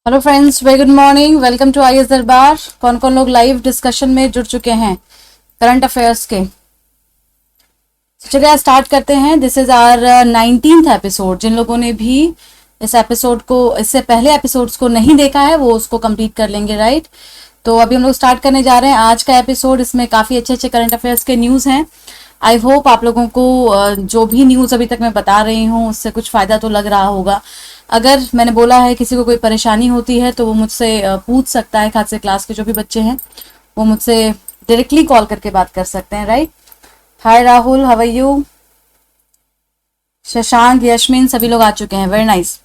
Hello friends, very good morning. Welcome to IAS Darbar. कौन कौन लोग लाइव डिस्कशन में जुड़ चुके हैं करंट अफेयर्स के? चलिए स्टार्ट करते हैं। This is our 19th episode. जिन लोगों ने भी इस एपिसोड को, इससे पहले एपिसोड्स को नहीं देखा है, वो उसको कंप्लीट कर लेंगे, राइट? तो अभी हम लोग स्टार्ट करने जा रहे हैं आज का एपिसोड। इसमें काफ़ी अच्छे अच्छे करंट अफेयर्स के न्यूज़ हैं। आई होप आप लोगों को जो भी न्यूज़ अभी तक मैं बता रही हूँ उससे कुछ फ़ायदा तो लग रहा होगा। अगर मैंने बोला है किसी को कोई परेशानी होती है तो वो मुझसे पूछ सकता है। खास से क्लास के जो भी बच्चे हैं वो मुझसे डायरेक्टली कॉल करके बात कर सकते हैं, right? Hi Rahul, how are you? Shashank, Yashmin, सभी लोग आ चुके हैं। Very nice.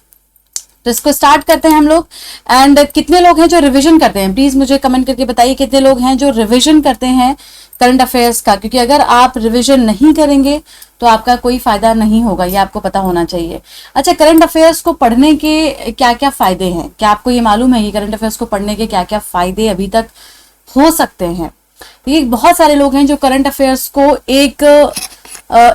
तो इसको स्टार्ट करते हैं हम लोग। एंड कितने लोग हैं जो रिवीजन करते हैं? प्लीज मुझे कमेंट करके बताइए कितने लोग हैं जो रिवीजन करते हैं करंट अफेयर्स का, क्योंकि अगर आप रिवीजन नहीं करेंगे तो आपका कोई फायदा नहीं होगा, ये आपको पता होना चाहिए। अच्छा, करंट अफेयर्स को पढ़ने के क्या क्या फायदे हैं? क्या आपको ये मालूम है कि करंट अफेयर्स को पढ़ने के क्या क्या फायदे अभी तक हो सकते हैं? ये बहुत सारे लोग हैं जो करंट अफेयर्स को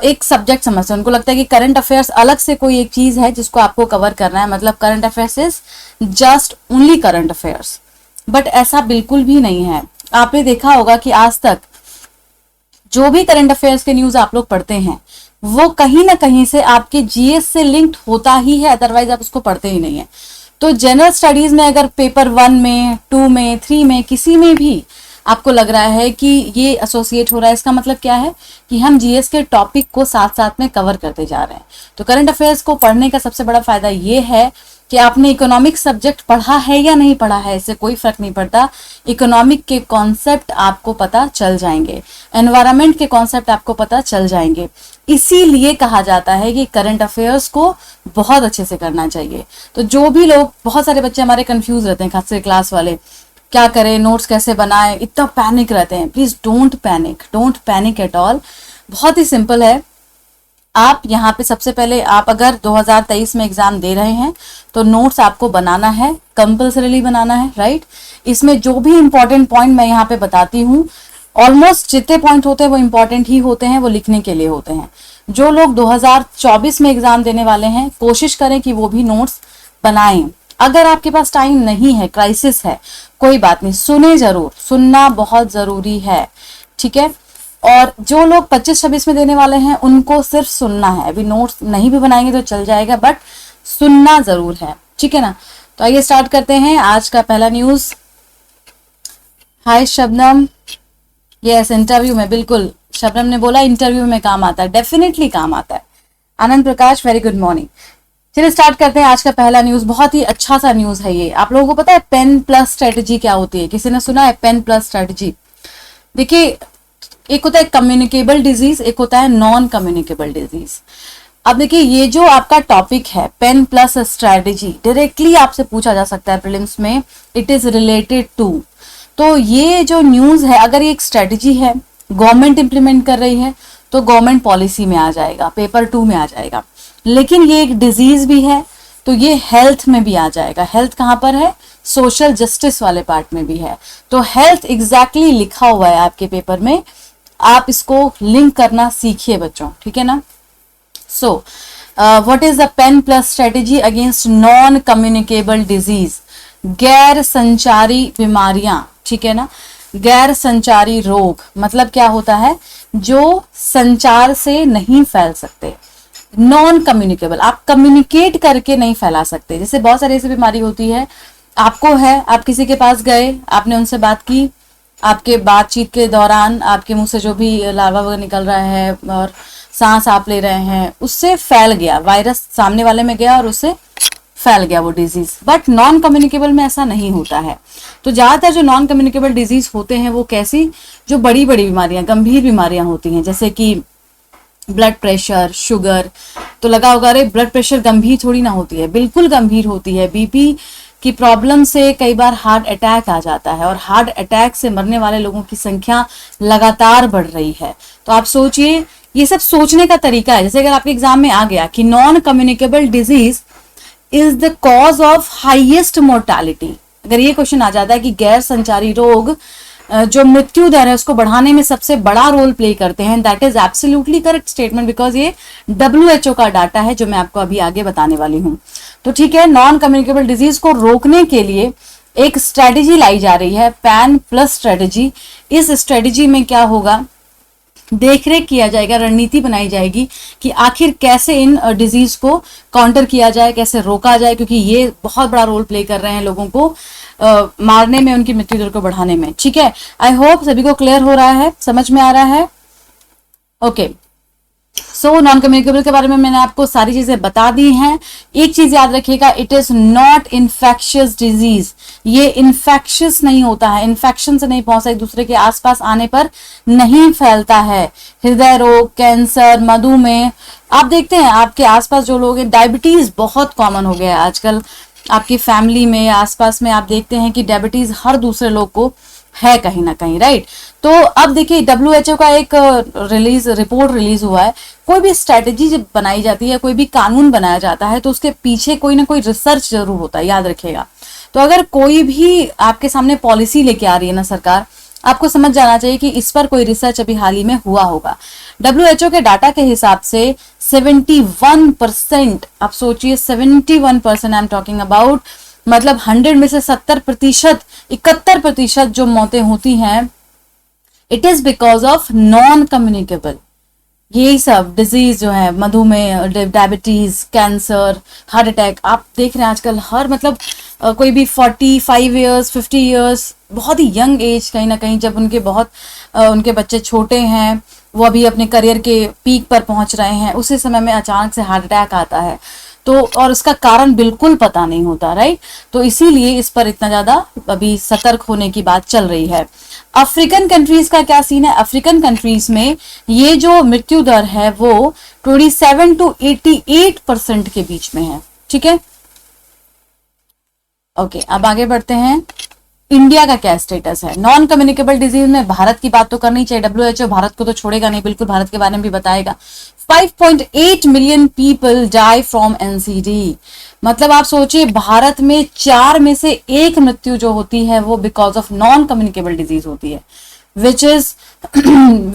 एक सब्जेक्ट समझते हैं। उनको लगता है कि करंट अफेयर्स अलग से कोई एक चीज है जिसको आपको कवर करना है, मतलब current affairs is just only current affairs. But ऐसा बिल्कुल भी नहीं है। आपने देखा होगा कि आज तक जो भी करंट अफेयर्स के न्यूज आप लोग पढ़ते हैं वो कहीं ना कहीं से आपके जीएस से लिंक्ड होता ही है, अदरवाइज आप उसको पढ़ते ही नहीं है। तो जनरल स्टडीज में अगर पेपर 1 में, 2 में, 3 में, किसी में भी आपको लग रहा है कि ये एसोसिएट हो रहा है, इसका मतलब क्या है कि हम जीएस के टॉपिक को साथ साथ में कवर करते जा रहे हैं। तो करंट अफेयर्स को पढ़ने का सबसे बड़ा फायदा ये है कि आपने इकोनॉमिक सब्जेक्ट पढ़ा है या नहीं पढ़ा है, इससे कोई फर्क नहीं पड़ता। इकोनॉमिक के कॉन्सेप्ट आपको पता चल जाएंगे, एनवायरनमेंट के कॉन्सेप्ट आपको पता चल जाएंगे। इसीलिए कहा जाता है कि करंट अफेयर्स को बहुत अच्छे से करना चाहिए। तो जो भी लोग, बहुत सारे बच्चे हमारे कंफ्यूज रहते हैं, खासकर क्लास वाले, क्या करें, नोट्स कैसे बनाएं, इतना पैनिक रहते हैं। Please don't panic, don't panic at all. बहुत ही सिंपल है। आप यहाँ पे सबसे पहले, आप अगर 2023 में एग्जाम दे रहे हैं तो नोट्स आपको बनाना है, कंपल्सरीली बनाना है, राइट? इसमें जो भी इंपॉर्टेंट पॉइंट मैं यहाँ पे बताती हूँ, ऑलमोस्ट जितने पॉइंट होते हैं वो इंपॉर्टेंट ही होते हैं, वो लिखने के लिए होते हैं। जो लोग 2024 में एग्जाम देने वाले हैं, कोशिश करें कि वो भी नोट्स बनाएं। अगर आपके पास टाइम नहीं है, क्राइसिस है, कोई बात नहीं, सुने जरूर, सुनना बहुत जरूरी है, ठीक है? और जो लोग 25-26 में देने वाले हैं उनको सिर्फ सुनना है। अभी नोट्स नहीं भी बनाएंगे तो चल जाएगा, बट सुनना जरूर है, ठीक है ना? तो आइए स्टार्ट करते हैं आज का पहला न्यूज। हाय शबनम, यस, इंटरव्यू में, बिल्कुल शबनम ने बोला इंटरव्यू में काम आता है, डेफिनेटली काम आता है। Anand Prakash, very good morning. चलिए स्टार्ट करते हैं आज का पहला न्यूज। बहुत ही अच्छा सा न्यूज है ये। आप लोगों को पता है पेन प्लस स्ट्रेटजी क्या होती है? किसी ने सुना है पेन प्लस स्ट्रेटजी? देखिए, एक होता है कम्युनिकेबल डिजीज, एक होता है नॉन कम्युनिकेबल डिजीज। अब देखिए, ये जो आपका टॉपिक है पेन प्लस स्ट्रेटजी, डायरेक्टली आपसे पूछा जा सकता है प्रीलिम्स में, इट इज रिलेटेड टू। तो ये जो न्यूज है, अगर ये एक स्ट्रेटजी है, गवर्नमेंट इंप्लीमेंट कर रही है, तो गवर्नमेंट पॉलिसी में आ जाएगा, पेपर 2 में आ जाएगा। लेकिन ये एक डिजीज भी है तो ये हेल्थ में भी आ जाएगा। हेल्थ कहाँ पर है? सोशल जस्टिस वाले पार्ट में भी है। तो हेल्थ एग्जैक्टली लिखा हुआ है आपके पेपर में, आप इसको लिंक करना सीखिए बच्चों, ठीक है ना? So what is the pen plus strategy against non communicable disease? गैर संचारी बीमारियां, ठीक है ना? गैर संचारी रोग मतलब क्या होता है? जो संचार से नहीं फैल सकते, नॉन कम्युनिकेबल, आप कम्युनिकेट करके नहीं फैला सकते। जैसे बहुत सारी ऐसी बीमारी होती है, आपको है, आप किसी के पास गए, आपने उनसे बात की, आपके बातचीत के दौरान आपके मुंह से जो भी लार्वा वगैरह निकल रहा है और सांस आप ले रहे हैं, उससे फैल गया, वायरस सामने वाले में गया और उससे फैल गया वो डिजीज। बट नॉन कम्युनिकेबल में ऐसा नहीं होता है। तो ज्यादातर जो नॉन कम्युनिकेबल डिजीज होते हैं वो कैसी? जो बड़ी बड़ी बीमारियां, गंभीर बीमारियां होती हैं, जैसे कि ब्लड प्रेशर, शुगर। तो लगा होगा अरे ब्लड प्रेशर गंभीर थोड़ी ना होती है, बिल्कुल गंभीर होती है। बीपी की प्रॉब्लम से कई बार हार्ट अटैक आ जाता है और हार्ट अटैक से मरने वाले लोगों की संख्या लगातार बढ़ रही है। तो आप सोचिए, ये सब सोचने का तरीका है। जैसे अगर आपके एग्जाम में आ गया कि non communicable disease is the cause of highest mortality, अगर ये क्वेश्चन आ जाता है कि गैर संचारी रोग जो मृत्यु दर है उसको बढ़ाने में सबसे बड़ा रोल प्ले करते हैं। That is absolutely correct statement, because ये WHO का डाटा है जो मैं आपको अभी आगे बताने वाली हूँ। तो ठीक है, नॉन कम्युनिकेबल डिजीज को रोकने के लिए एक स्ट्रेटेजी लाई जा रही है, पैन प्लस स्ट्रेटेजी। इस स्ट्रेटेजी में क्या होगा, देखरेख किया जाएगा, रणनीति बनाई जाएगी कि आखिर कैसे इन डिजीज को काउंटर किया जाए, कैसे रोका जाए, क्योंकि ये बहुत बड़ा रोल प्ले कर रहे हैं लोगों को मारने में, उनकी मृत्यु दर को बढ़ाने में। ठीक है, आई होप सभी को क्लियर हो रहा है, समझ में आ रहा है। ओके, सो नॉन कम्युनिकेबल के बारे में मैंने आपको सारी चीजें बता दी हैं। एक चीज याद रखिएगा, it is not infectious disease. ये इन्फेक्शियस नहीं होता है, इन्फेक्शन से नहीं पहुंचता, एक दूसरे के आसपास आने पर नहीं फैलता है। हृदय रोग, कैंसर, मधुमेह, आप देखते हैं आपके आसपास जो लोग हैं, डायबिटीज बहुत कॉमन हो गया है आजकल। आपकी फैमिली में, आसपास में आप देखते हैं कि डायबिटीज हर दूसरे लोग को है कहीं ना कहीं, राइट। तो अब देखिए WHO का एक रिपोर्ट रिलीज हुआ है। कोई भी स्ट्रेटेजी जब बनाई जाती है, कोई भी कानून बनाया जाता है, तो उसके पीछे कोई ना कोई रिसर्च जरूर होता है, याद रखिएगा। तो अगर कोई भी आपके सामने पॉलिसी लेके आ रही है ना सरकार, आपको समझ जाना चाहिए कि इस पर कोई रिसर्च अभी हाल ही में हुआ होगा। WHO के डाटा के हिसाब से 71%, आप सोचिए 71% आई एम टॉकिंग अबाउट, मतलब 100 में से 70%, 71% जो मौतें होती हैं, it is because of non communicable. यही सब डिजीज जो है, मधुमेह, डायबिटीज, कैंसर, हार्ट अटैक, आप देख रहे हैं आजकल हर मतलब कोई भी 45 ईयर्स, 50 ईयर्स, बहुत ही यंग एज कहीं ना कहीं, जब उनके बहुत उनके बच्चे छोटे हैं, वो अभी अपने करियर के पीक पर पहुंच रहे हैं, उसी समय में अचानक से हार्ट अटैक आता है। तो और उसका कारण बिल्कुल पता नहीं होता, राइट। तो इसीलिए इस पर इतना ज्यादा अभी सतर्क होने की बात चल रही है। अफ्रीकन कंट्रीज का क्या सीन है, अफ्रीकन कंट्रीज में ये जो मृत्यु दर है वो 27 to 88% के बीच में है। ठीक है, ओके, अब आगे बढ़ते हैं। इंडिया का क्या स्टेटस है नॉन कम्युनिकेबल डिजीज में? भारत की बात तो करनी चाहिए, WHO भारत को तो छोड़ेगा नहीं, बिल्कुल भारत के बारे में भी बताएगा। 5.8 million people die from NCD। मतलब आप सोचिए, भारत में 4 में से 1 मृत्यु जो होती है वो because of non communicable disease होती है, which is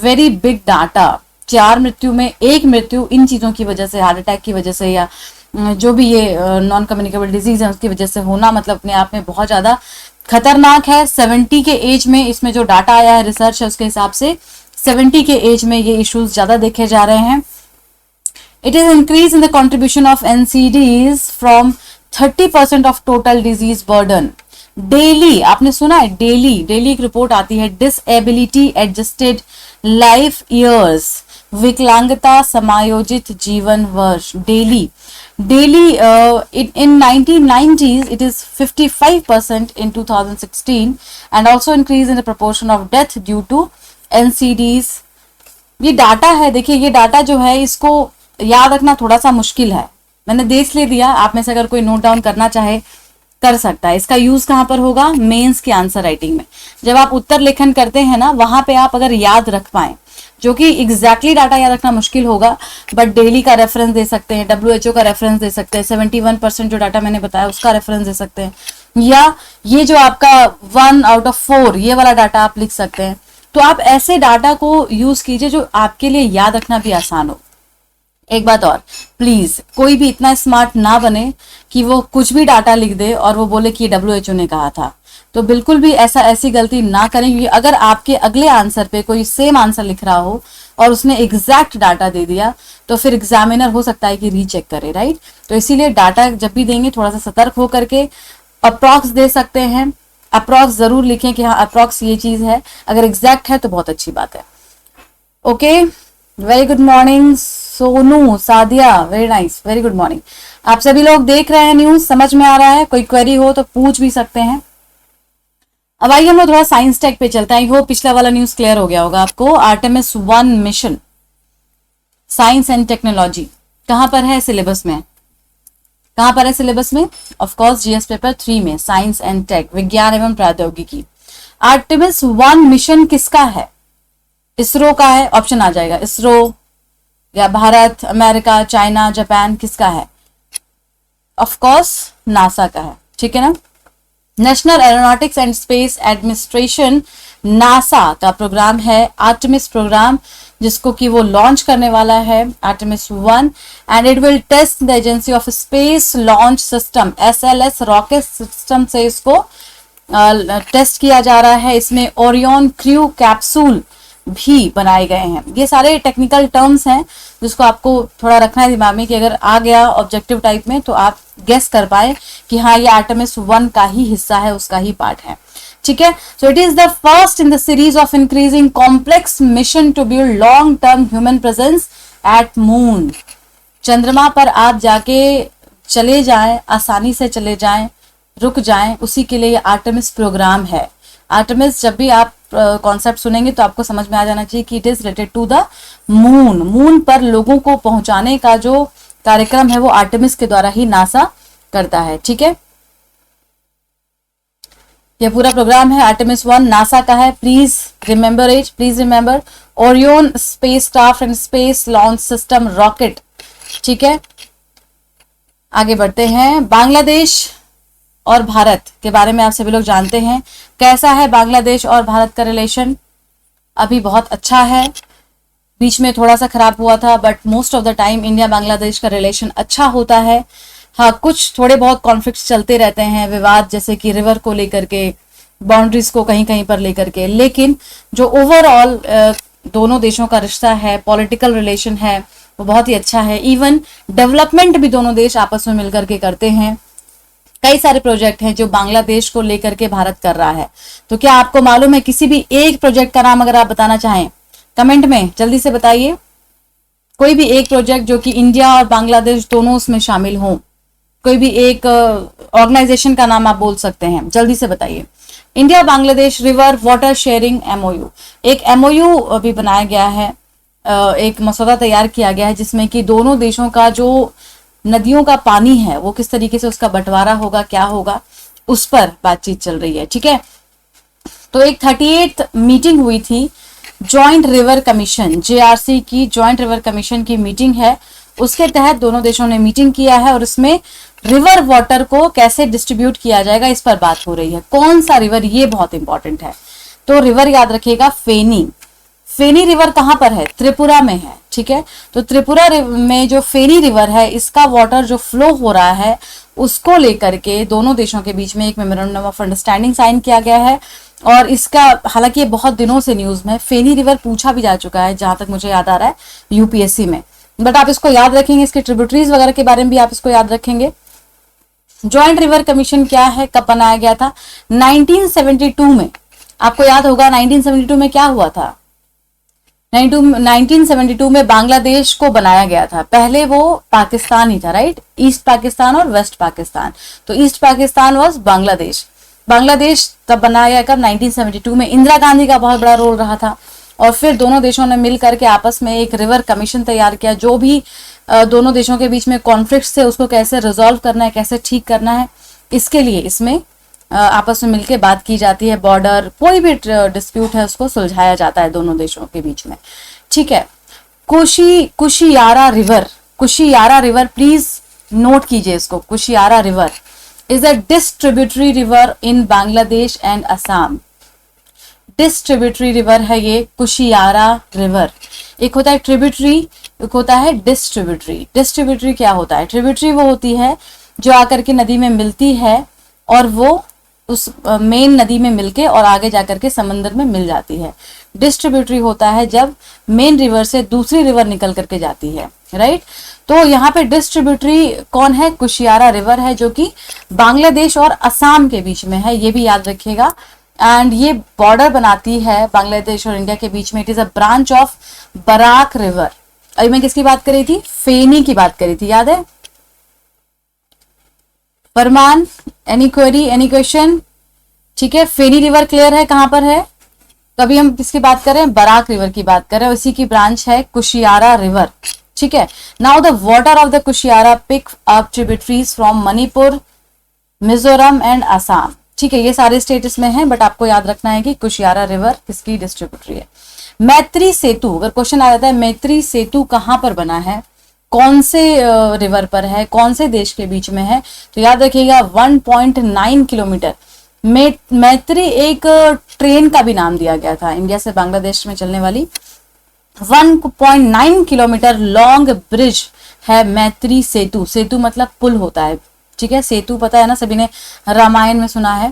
very big data. 4 मृत्यु में 1 मृत्यु इन चीजों की वजह से, हार्ट अटैक की वजह से या जो भी ये नॉन कम्युनिकेबल डिजीज है उसकी वजह से होना, मतलब अपने आप में बहुत ज्यादा खतरनाक है। 70 के एज में, इसमें जो डाटा आया है, रिसर्च है, उसके हिसाब से 70 के एज में ये इश्यूज ज्यादा देखे जा रहे हैं। It is increase in the contribution of NCDs from 30% of total disease burden. Daily, आपने सुना है, डेली एक रिपोर्ट आती है, डिसएबिलिटी एडजस्टेड लाइफ ईयर्स, विकलांगता समायोजित जीवन वर्ष। Daily in 1990s it is 55% in 2016 and also increase in the proportion of death due to NCDs. ये डाटा है, देखिए ये डाटा जो है इसको याद रखना थोड़ा सा मुश्किल है, मैंने देख ले दिया, आप में से अगर कोई नोट डाउन करना चाहे कर सकता है। इसका यूज कहां पर होगा? मेंस की आंसर राइटिंग में, जब आप उत्तर लेखन करते हैं ना, वहां पे आप अगर याद रख पाए, जो कि एग्जैक्टली डाटा याद रखना मुश्किल होगा, बट डेली का रेफरेंस दे सकते हैं, WHO का रेफरेंस दे सकते हैं, 71% जो डाटा मैंने बताया उसका रेफरेंस दे सकते हैं, या ये जो आपका 1 out of 4 ये वाला डाटा आप लिख सकते हैं। तो आप ऐसे डाटा को यूज कीजिए जो आपके लिए याद रखना भी आसान हो। एक बात और, प्लीज कोई भी इतना स्मार्ट ना बने कि वो कुछ भी डाटा लिख दे और वो बोले कि WHO ने कहा था। तो बिल्कुल भी ऐसी गलती ना करें, क्योंकि अगर आपके अगले आंसर पे कोई सेम आंसर लिख रहा हो और उसने एग्जैक्ट डाटा दे दिया, तो फिर एग्जामिनर हो सकता है कि रीचेक करे, राइट। तो इसीलिए डाटा जब भी देंगे थोड़ा सा सतर्क होकर के अप्रॉक्स दे सकते हैं, अप्रॉक्स जरूर लिखें कि हाँ अप्रॉक्स ये चीज है, अगर एग्जैक्ट है तो बहुत अच्छी बात है। Okay, very good morning Sonu, Sadia, very nice, very good morning. आप सभी लोग देख रहे हैं, न्यूज समझ में आ रहा है? कोई क्वेरी हो तो पूछ भी सकते हैं। अब आइए हम लोग थोड़ा साइंस टेक पे चलते हैं। वो पिछला वाला न्यूज क्लियर हो गया होगा आपको। Artemis 1 mission, science and technology कहां पर है सिलेबस में? कहां पर है सिलेबस में? ऑफ कोर्स GS पेपर 3 में, साइंस एंड टेक, विज्ञान एवं प्रौद्योगिकी। आर्टेमिस 1 मिशन किसका है? इसरो का है, ऑप्शन आ जाएगा, इसरो या भारत, अमेरिका, चाइना, जापान, किसका है? ऑफ कोर्स नासा का है, ठीक है ना। National Aeronautics and Space Administration NASA का प्रोग्राम है आर्टेमिस प्रोग्राम, जिसको कि वो लॉन्च करने वाला है, Artemis 1, and it will test the agency of space launch system SLS rocket system से इसको टेस्ट किया जा रहा है। इसमें ओरियन क्रू कैप्सूल भी बनाए गए हैं। ये सारे टेक्निकल टर्म्स हैं जिसको आपको थोड़ा रखना है दिमाग में कि अगर आ गया ऑब्जेक्टिव टाइप में तो आप गेस कर पाए कि हाँ ये आर्टेमिस 1 का ही हिस्सा है, उसका ही पार्ट है। ठीक है, so it is the first in the series of increasing complex mission to build long term human presence at moon. चंद्रमा पर आप जाके चले जाएं, आसानी से चले जाएं, रुक जाएं, उसी के लिए ये आर्टेमिस प्रोग्राम है। आर्टेमिस जब भी आप कॉन्सेप्ट सुनेंगे तो आपको समझ में आ जाना चाहिए कि it is related to the moon. Moon पर लोगों को पहुंचाने का जो कार्यक्रम है वो आर्टेमिस के द्वारा ही नासा करता है। ठीक है, ये पूरा प्रोग्राम है आर्टेमिस 1 नासा का है। Please remember Orion spacecraft and space launch system rocket. ठीक है, आगे बढ़ते हैं। बांग्लादेश और भारत के बारे में आप सभी लोग जानते हैं। कैसा है बांग्लादेश और भारत का रिलेशन? अभी बहुत अच्छा है, बीच में थोड़ा सा खराब हुआ था, but most of the time India Bangladesh का रिलेशन अच्छा होता है। हाँ, कुछ थोड़े बहुत कॉन्फ्लिक्ट्स चलते रहते हैं, विवाद जैसे कि रिवर को लेकर के, बाउंड्रीज को कहीं कहीं पर लेकर के, लेकिन जो ओवरऑल दोनों देशों का रिश्ता है, पॉलिटिकल रिलेशन है, वो बहुत ही अच्छा है। इवन डेवलपमेंट भी दोनों देश आपस में मिलकर के करते हैं। कई सारे प्रोजेक्ट हैं जो बांग्लादेश को लेकर के भारत कर रहा है। तो क्या आपको मालूम है किसी भी एक प्रोजेक्ट का नाम अगर आप बताना चाहें कमेंट में जल्दी से बताइए। कोई भी एक प्रोजेक्ट जो कि इंडिया और बांग्लादेश दोनों उसमें शामिल हों, कोई भी एक ऑर्गेनाइजेशन का नाम आप बोल सकते हैं, जल्दी से बताइए। India Bangladesh river water sharing MOU, एक MOU भी बनाया गया है, एक मसौदा तैयार किया गया है जिसमें कि दोनों देशों का जो नदियों का पानी है वो किस तरीके से उसका बंटवारा होगा, क्या होगा, उस पर बातचीत चल रही है। ठीक है, तो एक 38th मीटिंग हुई थी जॉइंट रिवर कमीशन, JRC की जॉइंट रिवर कमीशन की मीटिंग है। उसके तहत दोनों देशों ने मीटिंग किया है और इसमें रिवर वाटर को कैसे डिस्ट्रीब्यूट किया जाएगा इस पर बात हो रही है। कौन सा रिवर, ये बहुत इंपॉर्टेंट है। तो रिवर याद रखिएगा फेनी। फेनी रिवर कहां पर है? त्रिपुरा में है। ठीक है, तो त्रिपुरा में जो फेनी रिवर है, इसका वाटर जो फ्लो हो रहा है उसको लेकर के दोनों देशों के बीच में एक मेमोरेंडम ऑफ अंडरस्टैंडिंग साइन किया गया है। और इसका हालांकि ये बहुत दिनों से न्यूज में, फेनी रिवर पूछा भी जा चुका है जहां तक मुझे याद आ रहा है UPSC में, बट आप इसको याद रखेंगे, इसके ट्रिब्यूटरीज वगैरह के बारे में भी आप इसको याद रखेंगे। ज्वाइंट रिवर कमीशन क्या है, कब बनाया गया था? 1972 में। आपको याद होगा 1972 में क्या हुआ था? 1972 में बांग्लादेश को बनाया गया था। पहले वो पाकिस्तान ही था, राइट? ईस्ट पाकिस्तान और वेस्ट पाकिस्तान। तो ईस्ट पाकिस्तान वाज बांग्लादेश। बांग्लादेश तब बनाया कब? 1972 में। इंदिरा गांधी का बहुत बड़ा रोल रहा था। और फिर दोनों देशों ने मिल करके आपस में एक रिवर कमीशन तैयार किया। जो भी दोनों देशों के बीच में कॉन्फ्लिक्ट्स थे उसको कैसे रिजॉल्व करना है, कैसे ठीक करना है, इसके लिए इसमें आपस में मिलकर बात की जाती है। बॉर्डर, कोई भी डिस्प्यूट है उसको सुलझाया जाता है दोनों देशों के बीच में। ठीक है, कुशियारा रिवर प्लीज नोट कीजिए इसको। Kushiyara river is a distributary river in Bangladesh and Assam. Distributary river है ये कुशियारा रिवर। एक होता है ट्रिब्यूटरी, एक होता है डिस्ट्रीब्यूटरी। डिस्ट्रीब्यूटरी क्या होता है? ट्रिब्यूटरी वो होती है जो आकर के नदी में मिलती है और वो उस मेन नदी में मिलके और आगे जाकर के समंदर में मिल जाती है। डिस्ट्रीब्यूटरी होता है जब मेन रिवर से दूसरी रिवर निकल करके जाती है, राइट? तो यहाँ पे डिस्ट्रीब्यूटरी कौन है? कुशियारा रिवर है, जो कि बांग्लादेश और असम के बीच में है, ये भी याद रखिएगा। एंड ये बॉर्डर बनाती है बांग्लादेश और इंडिया के बीच में। It is a branch of Barak river. अभी मैं किसकी बात कर रही थी? फेनी की बात करी थी, याद है? फरमान, एनी क्वेरी, एनी क्वेश्चन? ठीक है, फेनी रिवर क्लियर है कहां पर है? कभी हम किसकी बात कर रहे हैं? बराक रिवर की बात कर रहे हैं। उसी की ब्रांच है कुशियारा रिवर। ठीक है, now the water of the Kushiyara pick up tributaries from Manipur, Mizoram and Assam. ठीक है, ये सारे स्टेट्स में है, बट आपको याद रखना है कि कुशियारा रिवर किसकी डिस्ट्रीब्यूटरी है। मैत्री सेतु, अगर क्वेश्चन आ जाता है मैत्री सेतु कहां पर बना है, कौन से रिवर पर है, कौन से देश के बीच में है, तो याद रखिएगा 1.9 किलोमीटर मैत्री एक ट्रेन का भी नाम दिया गया था, इंडिया से बांग्लादेश में चलने वाली 1.9 किलोमीटर लॉन्ग ब्रिज है मैत्री सेतु। सेतु मतलब पुल होता है, ठीक है, सेतु पता है ना, सभी ने रामायण में सुना है।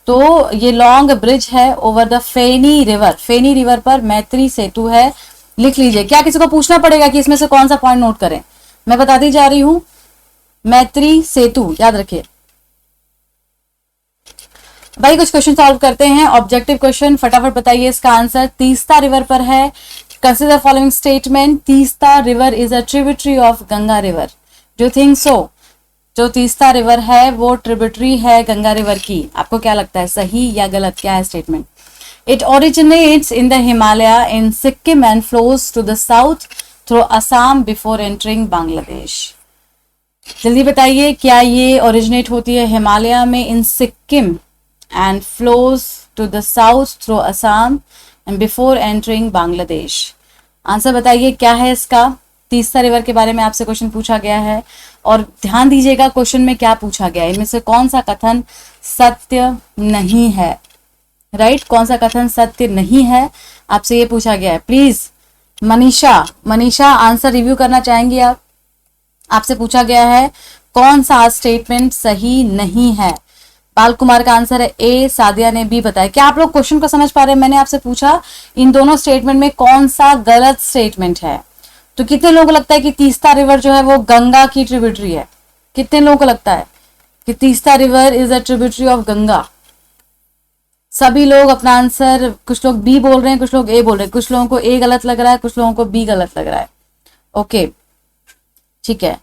तो ये लॉन्ग ब्रिज है over the Feni river, Feni river पर मैत्री सेतु है, लिख लीजिए। क्या किसी को पूछना पड़ेगा कि इसमें से कौन सा पॉइंट नोट करें? मैं बताती जा रही हूं, मैत्री सेतु याद रखिए। भाई कुछ क्वेश्चन सॉल्व करते हैं, ऑब्जेक्टिव क्वेश्चन, फटाफट बताइए इसका आंसर। तीस्ता रिवर पर है, consider following statement, Teesta river is a tributary of Ganga river, do you think so? जो तीस्ता रिवर है वो ट्रिब्यूटरी है गंगा रिवर की, आपको क्या लगता है सही या गलत, क्या है statement? It originates in the Himalaya in Sikkim and flows to the south through Assam before entering Bangladesh. जल्दी बताइए, क्या ये ओरिजिनेट होती है हिमालय में in Sikkim and flows to the south through Assam and before entering Bangladesh? Answer बताइए क्या है इसका। तीस्ता रिवर के बारे में आपसे क्वेश्चन पूछा गया है और ध्यान दीजिएगा क्वेश्चन में क्या पूछा गया है, इनमें से कौन सा कथन सत्य नहीं है, राइट? कौन सा कथन सत्य नहीं है आपसे ये पूछा गया है। प्लीज मनीषा आंसर रिव्यू करना चाहेंगी आप? आपसे पूछा गया है कौन सा स्टेटमेंट सही नहीं है। बाल कुमार का आंसर है ए, सादिया ने बी बताया। क्या आप लोग क्वेश्चन को समझ पा रहे हैं? मैंने आपसे पूछा इन दोनों स्टेटमेंट में कौन सा गलत स्टेटमेंट है। तो कितने लोगों को लगता है कि तीस्ता रिवर जो है वो गंगा की ट्रिब्यूटरी है? कितने लोगों को लगता है कि Teesta river is a tributary of Ganga? सभी लोग अपना आंसर, कुछ लोग बी बोल रहे हैं, कुछ लोग ए बोल रहे हैं, कुछ लोगों को ए गलत लग रहा है, कुछ लोगों को बी गलत लग रहा है। ओके ठीक है,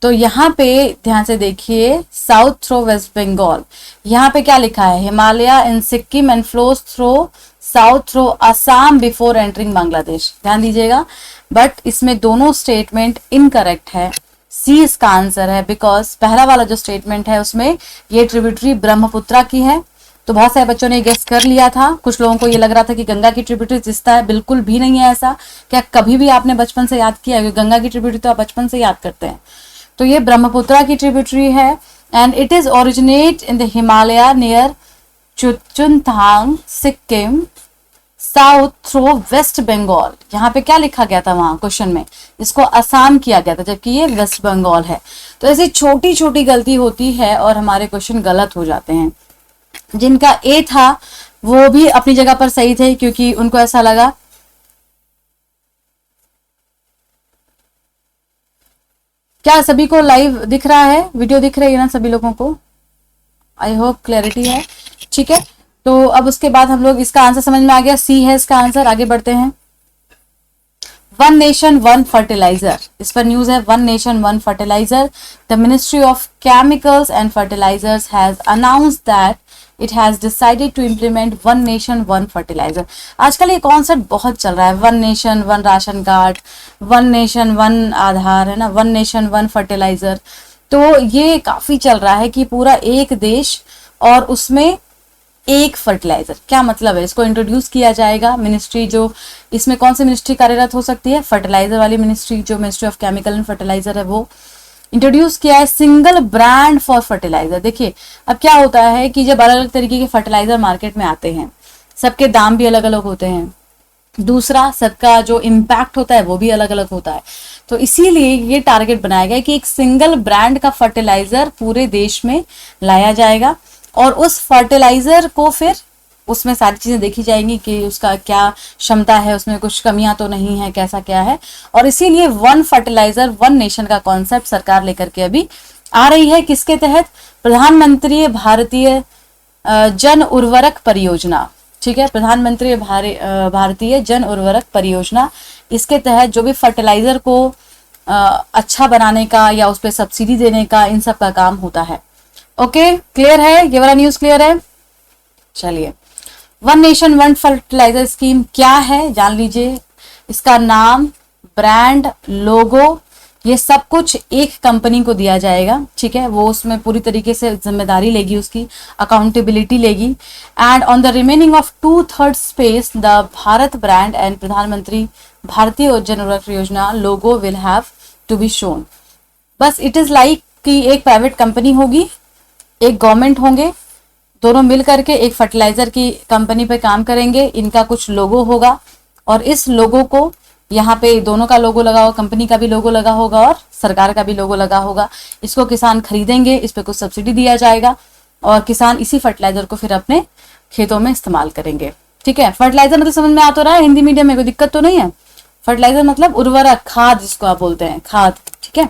तो यहाँ पे ध्यान से देखिए, साउथ थ्रो वेस्ट बंगाल, यहाँ पे क्या लिखा है? Himalaya in Sikkim and flows through south through Assam before entering Bangladesh. ध्यान दीजिएगा, बट इसमें दोनों स्टेटमेंट इनकरेक्ट है। सी इसका आंसर है, बिकॉज पहला वाला जो स्टेटमेंट है उसमें ये ट्रिब्यूटरी ब्रह्मपुत्रा की है, तो बहुत सारे बच्चों ने गेस कर लिया था। कुछ लोगों को ये लग रहा था कि गंगा की ट्रिब्यूटरी तीस्ता है, बिल्कुल भी नहीं है ऐसा। क्या कभी भी आपने बचपन से याद किया? गंगा की ट्रिब्यूटरी तो आप बचपन से याद करते हैं। तो ये ब्रह्मपुत्रा की ट्रिब्यूटरी है and it is originate in the Himalaya near Chungthang Sikkim south through West Bengal. यहाँ पे क्या लिखा गया था वहां क्वेश्चन में? इसको असम किया गया था, जबकि ये वेस्ट बंगाल है। तो ऐसी छोटी छोटी गलती होती है और हमारे क्वेश्चन गलत हो जाते हैं। जिनका ए था वो भी अपनी जगह पर सही थे, क्योंकि उनको ऐसा लगा। क्या सभी को लाइव दिख रहा है? वीडियो दिख रही है ना सभी लोगों को? आई होप क्लैरिटी है, ठीक है। तो अब उसके बाद हम लोग, इसका आंसर समझ में आ गया, सी है इसका आंसर। आगे बढ़ते हैं। वन नेशन वन फर्टिलाइजर, इस पर न्यूज है। One nation one fertiliser, the ministry of chemicals and fertilisers has announced that it has decided to implement one nation one fertiliser. आजकल ये कॉन्सेप्ट बहुत चल रहा है, one nation one ration card, one nation one Aadhaar, है ना, one nation one fertiliser. तो ये काफी चल रहा है कि पूरा एक देश और उसमें एक फर्टिलाइजर। क्या मतलब है? इसको इंट्रोड्यूस किया जाएगा। मिनिस्ट्री जो इसमें, कौन सी मिनिस्ट्री कार्यरत हो सकती है? फर्टिलाइजर वाली मिनिस्ट्री, जो ministry of chemical and fertiliser है, वो इंट्रोड्यूस किया है सिंगल ब्रांड फॉर फर्टिलाइजर। देखिए अब क्या होता है कि जब अलग अलग तरीके के फर्टिलाइजर मार्केट में आते हैं, सबके दाम भी अलग अलग होते हैं, दूसरा सबका जो इम्पैक्ट होता है वो भी अलग अलग होता है। तो इसीलिए ये टारगेट बनाया गया कि एक सिंगल ब्रांड का फर्टिलाइजर पूरे देश में लाया जाएगा और उस फर्टिलाइजर को फिर उसमें सारी चीजें देखी जाएंगी कि उसका क्या क्षमता है, उसमें कुछ कमियां तो नहीं है, कैसा क्या है। और इसीलिए वन फर्टिलाइजर वन नेशन का कॉन्सेप्ट सरकार लेकर के अभी आ रही है। किसके तहत? प्रधानमंत्री भारतीय जन उर्वरक परियोजना, ठीक है, प्रधानमंत्री भारतीय जन उर्वरक परियोजना। इसके तहत जो भी फर्टिलाइजर को अच्छा बनाने का या उस पर सब्सिडी देने का, इन सब का काम होता है। ओके क्लियर है? ये वाला न्यूज क्लियर है? चलिए, one nation one fertiliser scheme क्या है जान लीजिए। इसका नाम, ब्रांड, लोगो, ये सब कुछ एक कंपनी को दिया जाएगा, ठीक है। वो उसमें पूरी तरीके से जिम्मेदारी लेगी, उसकी अकाउंटेबिलिटी लेगी। And on the remaining of 2/3 space the Bharat brand and Pradhan Mantri Bharatiya Jan Urvarak Yojana logo will have to be shown. बस इट इज लाइक कि एक प्राइवेट कंपनी होगी, एक गवर्नमेंट होंगे, दोनों मिल करके एक फर्टिलाइजर की कंपनी पे काम करेंगे। इनका कुछ लोगो होगा और इस लोगो को यहाँ पे दोनों का लोगो लगा होगा, कंपनी का भी लोगो लगा होगा और सरकार का भी लोगो लगा होगा। इसको किसान खरीदेंगे, इस पे कुछ सब्सिडी दिया जाएगा और किसान इसी फर्टिलाइजर को फिर अपने खेतों में इस्तेमाल करेंगे। ठीक है, फर्टिलाइजर मतलब समझ में आ तो रहा है, हिंदी मीडियम में कोई दिक्कत तो नहीं है। फर्टिलाइजर मतलब उर्वरक, खाद जिसको आप बोलते हैं, खाद। ठीक है,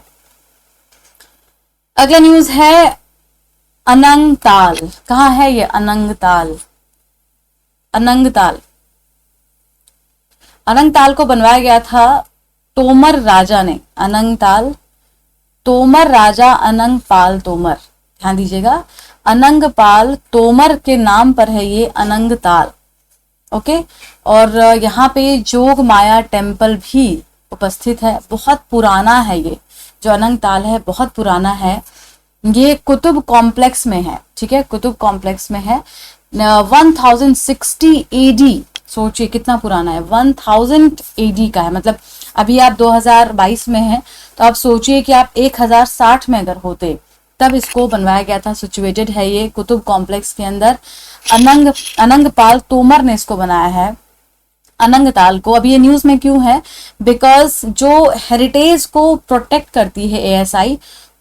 अगला न्यूज है अनंगताल। कहाँ है ये अनंगताल? अनंगताल, अनंगताल को बनवाया गया था तोमर राजा ने। अनंगताल, तोमर राजा अनंगपाल तोमर, ध्यान दीजिएगा, अनंगपाल तोमर के नाम पर है ये अनंगताल। ओके, और यहाँ पे जोग माया टेम्पल भी उपस्थित है। बहुत पुराना है ये जो अनंगताल है, बहुत पुराना है। ये कुतुब कॉम्प्लेक्स में है। ठीक है, कुतुब कॉम्प्लेक्स में है। 1060 AD, सोचिए कितना पुराना है, 1000 AD का है। मतलब अभी आप 2022 में हैं, तो आप सोचिए कि आप 1060 में अगर होते तब इसको बनवाया गया था। सिचुएटेड है ये कुतुब कॉम्प्लेक्स के अंदर। अनंगपाल तोमर ने इसको बनाया है, अनंगताल को। अब ये न्यूज में क्यों है? बिकॉज जो हेरिटेज को प्रोटेक्ट करती है ASI,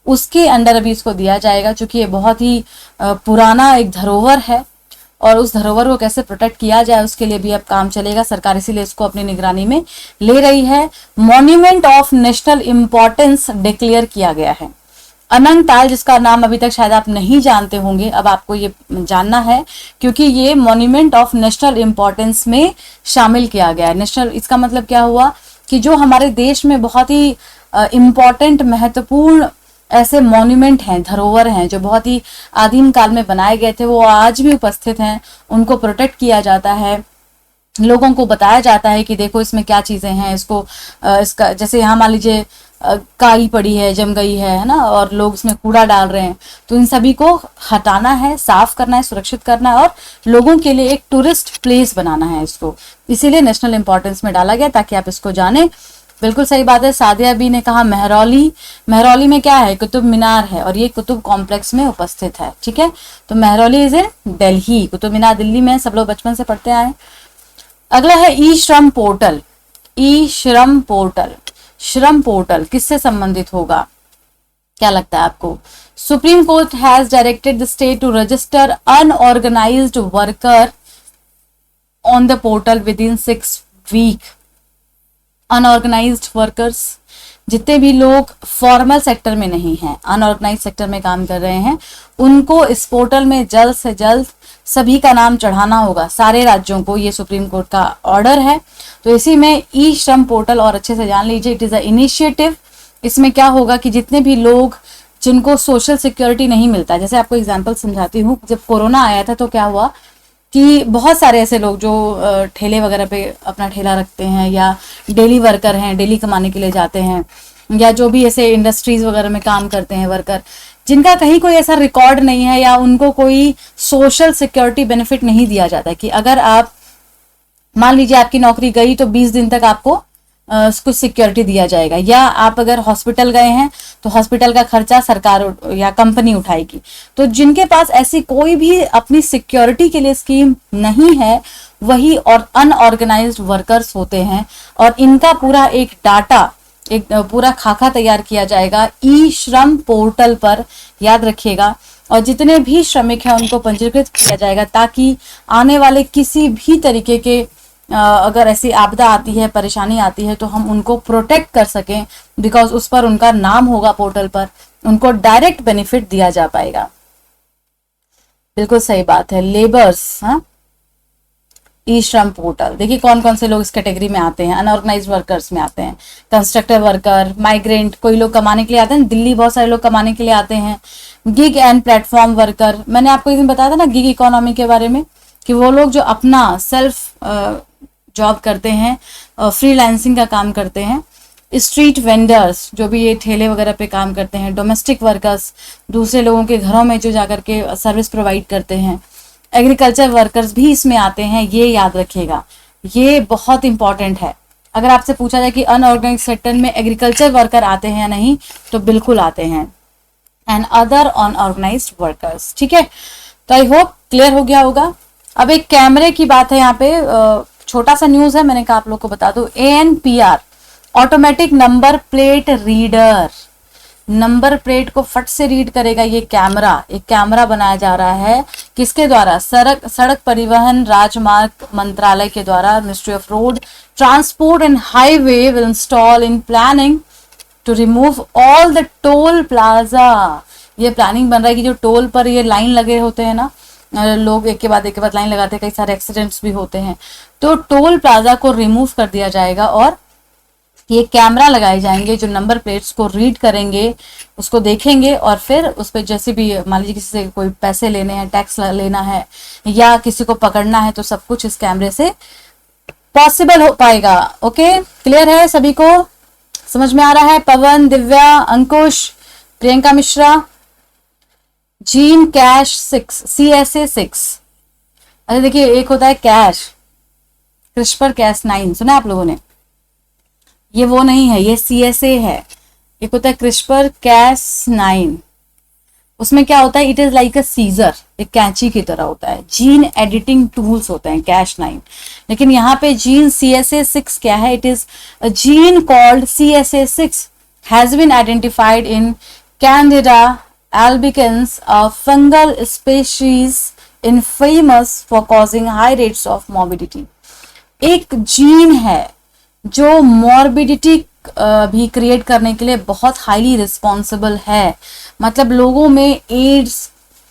उसके अंडर अभी इसको दिया जाएगा, क्योंकि ये बहुत ही पुराना एक धरोहर है और उस धरोहर को कैसे प्रोटेक्ट किया जाए उसके लिए भी अब काम चलेगा। सरकार इसीलिए इसको अपनी निगरानी में ले रही है। Monument of national importance declare किया गया है। अनंगताल, जिसका नाम अभी तक शायद आप नहीं जानते होंगे, अब आपको ये जानना है क्योंकि ये मॉन्यूमेंट ऑफ नेशनल इंपॉर्टेंस में शामिल किया गया है। नेशनल, इसका मतलब क्या हुआ कि जो हमारे देश में बहुत ही इम्पॉर्टेंट, महत्वपूर्ण ऐसे मॉन्यूमेंट हैं, धरोहर हैं, जो बहुत ही आदिम काल में बनाए गए थे, वो आज भी उपस्थित हैं। उनको प्रोटेक्ट किया जाता है, लोगों को बताया जाता है कि देखो इसमें क्या चीजें हैं। इसको इसका जैसे यहाँ मान लीजिए काई पड़ी है, जम गई है ना, और लोग इसमें कूड़ा डाल रहे हैं, तो इन सभी को हटाना है, साफ करना है, सुरक्षित करना है और लोगों के लिए एक टूरिस्ट प्लेस बनाना है इसको। इसीलिए नेशनल इंपॉर्टेंस में डाला गया, ताकि आप इसको जाने। बिल्कुल सही बात है। सादिया बी ने कहा महरौली। महरौली में क्या है? कुतुब मीनार है और ये कुतुब कॉम्प्लेक्स में उपस्थित है। ठीक है, तो महरौली इज इन दिल्ली, कुतुब मीनार दिल्ली में, सब लोग बचपन से पढ़ते आए। अगला है ई श्रम पोर्टल। ई श्रम पोर्टल, श्रम पोर्टल किससे संबंधित होगा, क्या लगता है आपको? Supreme Court has directed the state to register unorganised worker on the portal within 6 week. Unorganised workers, जितने भी लोग फॉर्मल सेक्टर में नहीं हैं, अनऑर्गेनाइज्ड सेक्टर में काम कर रहे हैं, उनको इस पोर्टल में जल्द से जल्द सभी का नाम चढ़ाना होगा, सारे राज्यों को। ये सुप्रीम कोर्ट का ऑर्डर है। तो इसी में ई श्रम पोर्टल, और अच्छे से जान लीजिए, इट इज अ इनिशिएटिव। इसमें क्या होगा कि जितने भी लोग जिनको सोशल सिक्योरिटी नहीं मिलता, जैसे आपको एग्जांपल समझाती हूँ, जब कोरोना आया था तो क्या हुआ कि बहुत सारे ऐसे लोग जो ठेले वगैरह पे अपना ठेला रखते हैं, या डेली वर्कर हैं, डेली कमाने के लिए जाते हैं, या जो भी ऐसे इंडस्ट्रीज वगैरह में काम करते हैं वर्कर, जिनका कहीं कोई ऐसा रिकॉर्ड नहीं है या उनको कोई सोशल सिक्योरिटी बेनिफिट नहीं दिया जाता है कि अगर आप मान लीजिए आपकी नौकरी गई तो 20 दिन तक आपको कुछ सिक्योरिटी दिया जाएगा, या आप अगर हॉस्पिटल गए हैं तो हॉस्पिटल का खर्चा सरकार या कंपनी उठाएगी। तो जिनके पास ऐसी कोई भी अपनी सिक्योरिटी के लिए स्कीम नहीं है, वही और अनऑर्गेनाइज्ड वर्कर्स होते हैं, और इनका पूरा एक डाटा, एक पूरा खाका तैयार किया जाएगा ई श्रम पोर्टल पर, याद रखिएगा। और जितने भी श्रमिक हैं उनको पंजीकृत किया जाएगा, ताकि आने वाले किसी भी तरीके के अगर ऐसी आपदा आती है, परेशानी आती है, तो हम उनको प्रोटेक्ट कर सकें, बिकॉज उस पर उनका नाम होगा पोर्टल पर, उनको डायरेक्ट बेनिफिट दिया जा पाएगा। बिल्कुल सही बात है। लेबर्स, हाँ, ई श्रम पोर्टल, देखिए कौन कौन से लोग इस कैटेगरी में आते हैं, अनऑर्गेनाइज्ड वर्कर्स में आते हैं, कंस्ट्रक्टर वर्कर, माइग्रेंट, कोई लोग कमाने के लिए आते हैं, दिल्ली बहुत सारे लोग कमाने के लिए आते हैं, गिग एंड प्लेटफॉर्म वर्कर। मैंने आपको एक दिन बताया था ना गिग इकोनॉमी के बारे में, कि वो लोग जो अपना सेल्फ जॉब करते हैं, फ्रीलांसिंग का काम करते हैं, स्ट्रीट वेंडर्स जो भी ये ठेले वगैरह पे काम करते हैं, डोमेस्टिक वर्कर्स दूसरे लोगों के घरों में जो जाकर के सर्विस प्रोवाइड करते हैं, एग्रीकल्चर वर्कर्स भी इसमें आते हैं। ये याद रखिएगा, ये बहुत इंपॉर्टेंट है। अगर आपसे पूछा जाए कि अनऑर्गेनाइज्ड सेक्टर में एग्रीकल्चर वर्कर आते हैं या नहीं, तो बिल्कुल आते हैं, एंड अदर अनऑर्गेनाइज्ड वर्कर्स। ठीक है, तो आई होप क्लियर हो गया होगा। अब एक कैमरे की बात है यहाँ पे, छोटा सा न्यूज है, मैंने कहा आप लोग को बता दूं। ANPR automatic number plate reader, number plate को फट से रीड करेगा ये कैमरा। एक कैमरा बनाया जा रहा है, किसके द्वारा? सड़क परिवहन राजमार्ग मंत्रालय के द्वारा। Ministry of road transport and highway will install in planning to remove all the toll plaza. ये प्लानिंग बन रहा है कि जो टोल पर ये लाइन लगे होते हैं ना, लोग एक के बाद लाइन लगाते हैं, कई सारे एक्सीडेंट्स भी होते हैं, तो टोल प्लाजा को रिमूव कर दिया जाएगा और ये कैमरा लगाए जाएंगे जो नंबर प्लेट्स को रीड करेंगे, उसको देखेंगे और फिर उस पर जैसे भी मान लीजिए किसी से कोई पैसे लेने हैं, टैक्स लेना है या किसी को पकड़ना है, तो सब कुछ इस कैमरे से पॉसिबल हो पाएगा। ओके, क्लियर है सभी को? समझ में आ रहा है? Pawan, Divya, Ankush, Priyanka Mishra, Jean Cash 6, CSA 6। अच्छा देखिए, एक होता है कैश, क्रिस्पर कैश 9, सुना आप लोगों ने? ये वो नहीं है, ये CSA है। एक होता है क्रिस्पर कैश 9, उसमें क्या होता है? It is like a seizure, एक कैंची की तरह होता है। जीन एडिटिंग टूल्स होते हैं कैश 9, लेकिन यहाँ पे जीन CSA 6 क्या है? It is a gene called CSA 6 has been identified in Candida albicans, a fungal species infamous for causing high rates of morbidity। एक जीन है जो मॉर्बिडिटी भी क्रिएट करने के लिए बहुत हाईली रिस्पॉन्सिबल है। मतलब लोगों में एड्स,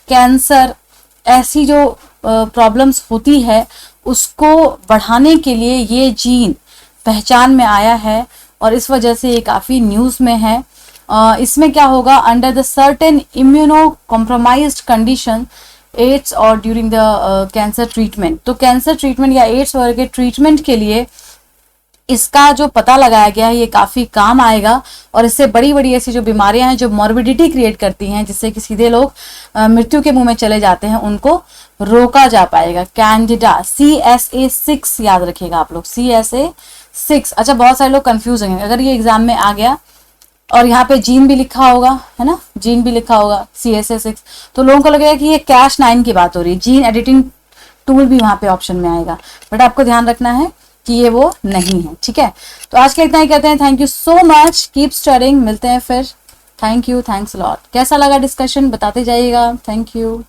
कैंसर, ऐसी जो प्रॉब्लम्स होती है उसको बढ़ाने के लिए ये जीन पहचान में आया है और इस वजह से ये काफ़ी न्यूज़ में है। इसमें क्या होगा? Under the certain immunocompromised condition AIDS और ड्यूरिंग द कैंसर ट्रीटमेंट। तो कैंसर ट्रीटमेंट या एड्स वगैरह के ट्रीटमेंट के लिए इसका जो पता लगाया गया है ये काफ़ी काम आएगा और इससे बड़ी बड़ी ऐसी जो बीमारियां हैं जो मॉर्बिडिटी क्रिएट करती हैं, जिससे कि सीधे लोग मृत्यु के मुंह में चले जाते हैं, उनको रोका जा पाएगा। कैंडिडा CSA 6 याद रखिएगा आप लोग, CSA 6। अच्छा, बहुत सारे लोग कंफ्यूज होंगे अगर ये एग्जाम में आ गया और यहाँ पे जीन भी लिखा होगा, है ना, जीन भी लिखा होगा CSA 6, तो लोगों को लगेगा कि ये कैश 9 की बात हो रही है। जीन एडिटिंग टूल भी वहां पे ऑप्शन में आएगा, बट आपको ध्यान रखना है कि ये वो नहीं है। ठीक है, तो आज के इतना ही कहते हैं। Thank you so much, keep studying, मिलते हैं फिर। Thank you, thanks lot. कैसा लगा डिस्कशन बताते जाइएगा। Thank you.